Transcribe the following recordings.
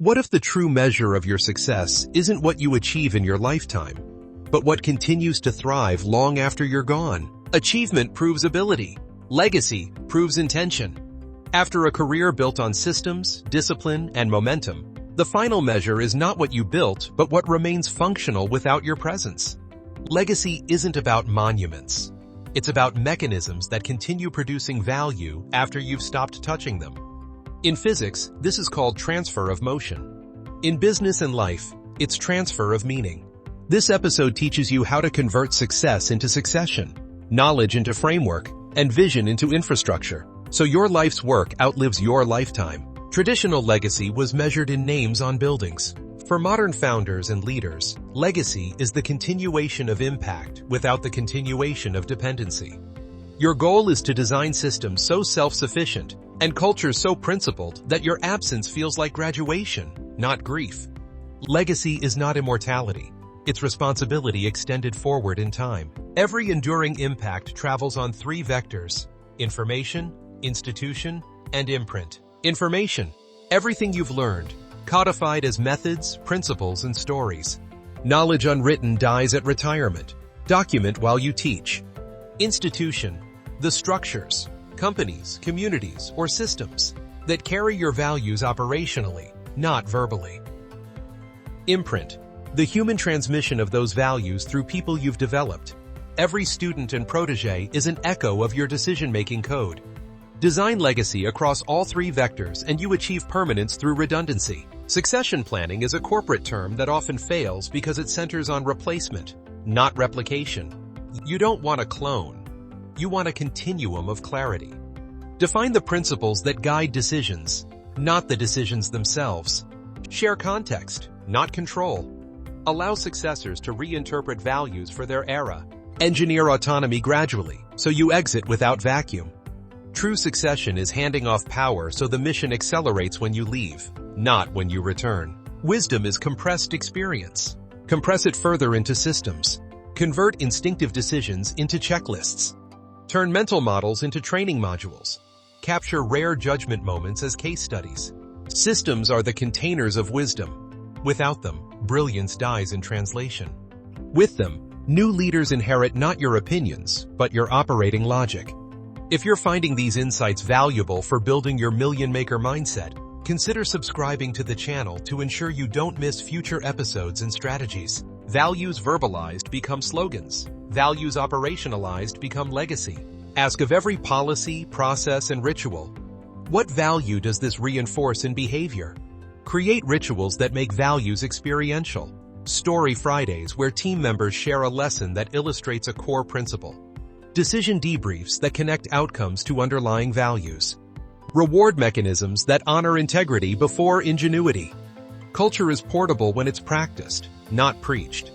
What if the true measure of your success isn't what you achieve in your lifetime, but what continues to thrive long after you're gone? Achievement proves ability. Legacy proves intention. After a career built on systems, discipline, and momentum, the final measure is not what you built, but what remains functional without your presence. Legacy isn't about monuments. It's about mechanisms that continue producing value after you've stopped touching them. In physics, this is called transfer of motion. In business and life, it's transfer of meaning. This episode teaches you how to convert success into succession, knowledge into framework, and vision into infrastructure, so your life's work outlives your lifetime. Traditional legacy was measured in names on buildings. For modern founders and leaders, legacy is the continuation of impact without the continuation of dependency. Your goal is to design systems so self-sufficient and cultures so principled that your absence feels like graduation, not grief. Legacy is not immortality. It's responsibility extended forward in time. Every enduring impact travels on three vectors: information, institution, and imprint. Information, everything you've learned, codified as methods, principles, and stories. Knowledge unwritten dies at retirement. Document while you teach. Institution, the structures, companies, communities, or systems that carry your values operationally, not verbally. Imprint, the human transmission of those values through people you've developed. Every student and protege is an echo of your decision-making code. Design legacy across all three vectors and you achieve permanence through redundancy. Succession planning is a corporate term that often fails because it centers on replacement, not replication. You don't want a clone. You want a continuum of clarity. Define the principles that guide decisions, not the decisions themselves. Share context, not control. Allow successors to reinterpret values for their era. Engineer autonomy gradually, so you exit without vacuum. True succession is handing off power so the mission accelerates when you leave, not when you return. Wisdom is compressed experience. Compress it further into systems. Convert instinctive decisions into checklists. Turn mental models into training modules. Capture rare judgment moments as case studies. Systems are the containers of wisdom. Without them, brilliance dies in translation. With them, new leaders inherit not your opinions, but your operating logic. If you're finding these insights valuable for building your million-maker mindset, consider subscribing to the channel to ensure you don't miss future episodes and strategies. Values verbalized become slogans. Values operationalized become legacy. Ask of every policy, process, and ritual, what value does this reinforce in behavior? Create rituals that make values experiential. Story Fridays where team members share a lesson that illustrates a core principle. Decision debriefs that connect outcomes to underlying values. Reward mechanisms that honor integrity before ingenuity. Culture is portable when it's practiced, not preached.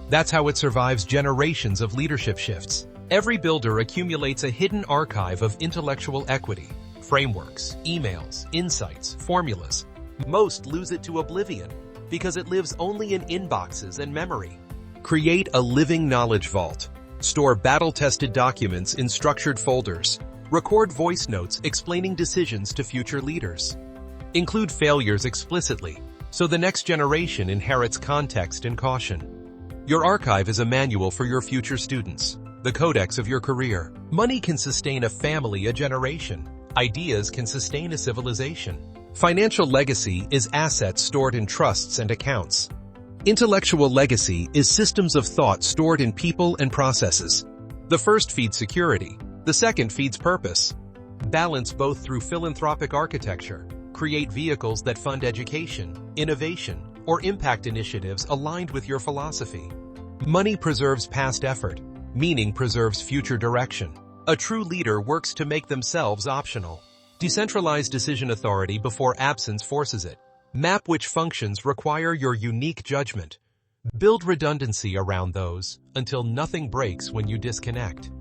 That's how it survives generations of leadership shifts. Every builder accumulates a hidden archive of intellectual equity, frameworks, emails, insights, formulas. Most lose it to oblivion because it lives only in inboxes and memory. Create a living knowledge vault. Store battle-tested documents in structured folders. Record voice notes explaining decisions to future leaders. Include failures explicitly, so the next generation inherits context and caution. Your archive is a manual for your future students, the codex of your career. Money can sustain a family, a generation. Ideas can sustain a civilization. Financial legacy is assets stored in trusts and accounts. Intellectual legacy is systems of thought stored in people and processes. The first feeds security, the second feeds purpose. Balance both through philanthropic architecture. Create vehicles that fund education, innovation, or impact initiatives aligned with your philosophy. Money preserves past effort. Meaning preserves future direction. A true leader works to make themselves optional. Decentralize decision authority before absence forces it. Map which functions require your unique judgment. Build redundancy around those until nothing breaks when you disconnect.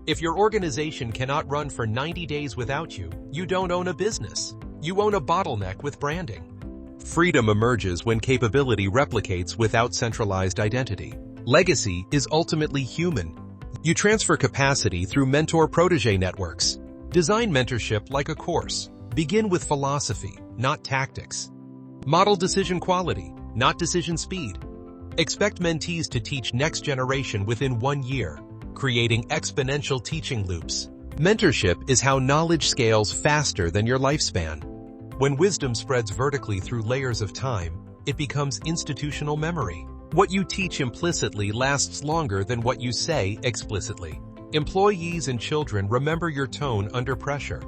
If your organization cannot run for 90 days without you, you don't own a business. You own a bottleneck with branding. Freedom emerges when capability replicates without centralized identity. Legacy is ultimately human. You transfer capacity through mentor-protege networks. Design mentorship like a course. Begin with philosophy, not tactics. Model decision quality, not decision speed. Expect mentees to teach next generation within 1 year, creating exponential teaching loops. Mentorship is how knowledge scales faster than your lifespan. When wisdom spreads vertically through layers of time, it becomes institutional memory. What you teach implicitly lasts longer than what you say explicitly. Employees and children remember your tone under pressure,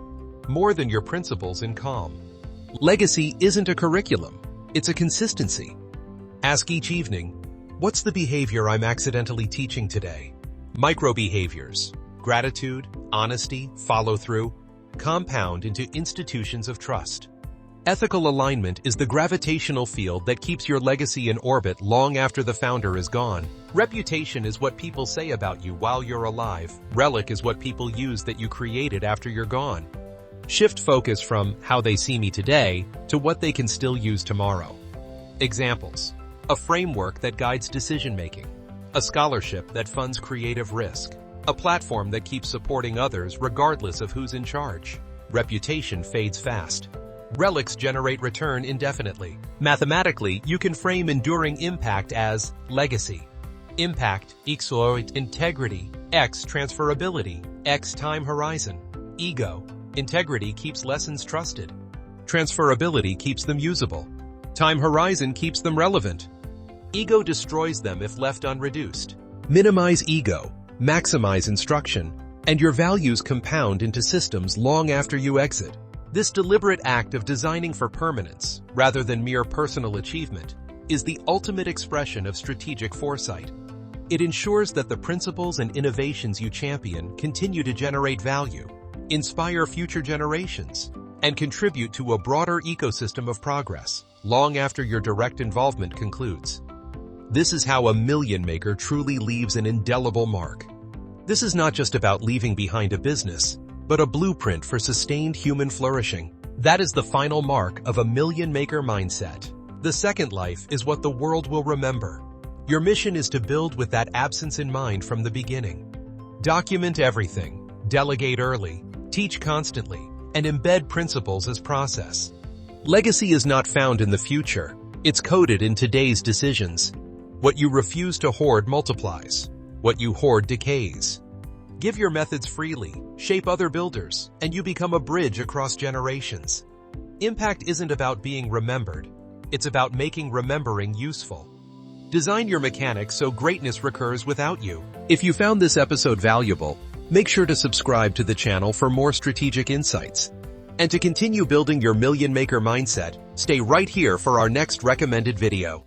more than your principles in calm. Legacy isn't a curriculum, it's a consistency. Ask each evening, what's the behavior I'm accidentally teaching today? Micro-behaviors, gratitude, honesty, follow-through, compound into institutions of trust. Ethical alignment is the gravitational field that keeps your legacy in orbit long after the founder is gone. Reputation is what people say about you while you're alive. Relic is what people use that you created after you're gone. Shift focus from how they see me today to what they can still use tomorrow. Examples: a framework that guides decision-making, a scholarship that funds creative risk, a platform that keeps supporting others regardless of who's in charge. Reputation fades fast. Relics generate return indefinitely. Mathematically, you can frame enduring impact as legacy. Impact equals integrity, x transferability, x time horizon. Ego. Integrity keeps lessons trusted. Transferability keeps them usable. Time horizon keeps them relevant. Ego destroys them if left unreduced. Minimize ego, maximize instruction, and your values compound into systems long after you exit. This deliberate act of designing for permanence, rather than mere personal achievement, is the ultimate expression of strategic foresight. It ensures that the principles and innovations you champion continue to generate value, inspire future generations, and contribute to a broader ecosystem of progress, long after your direct involvement concludes. This is how a million maker truly leaves an indelible mark. This is not just about leaving behind a business, but a blueprint for sustained human flourishing. That is the final mark of a million maker mindset. The second life is what the world will remember. Your mission is to build with that absence in mind from the beginning. Document everything, delegate early, teach constantly, and embed principles as process. Legacy is not found in the future, it's coded in today's decisions. What you refuse to hoard multiplies. What you hoard decays. Give your methods freely, shape other builders, and you become a bridge across generations. Impact isn't about being remembered, it's about making remembering useful. Design your mechanics so greatness recurs without you. If you found this episode valuable, make sure to subscribe to the channel for more strategic insights. And to continue building your million maker mindset, stay right here for our next recommended video.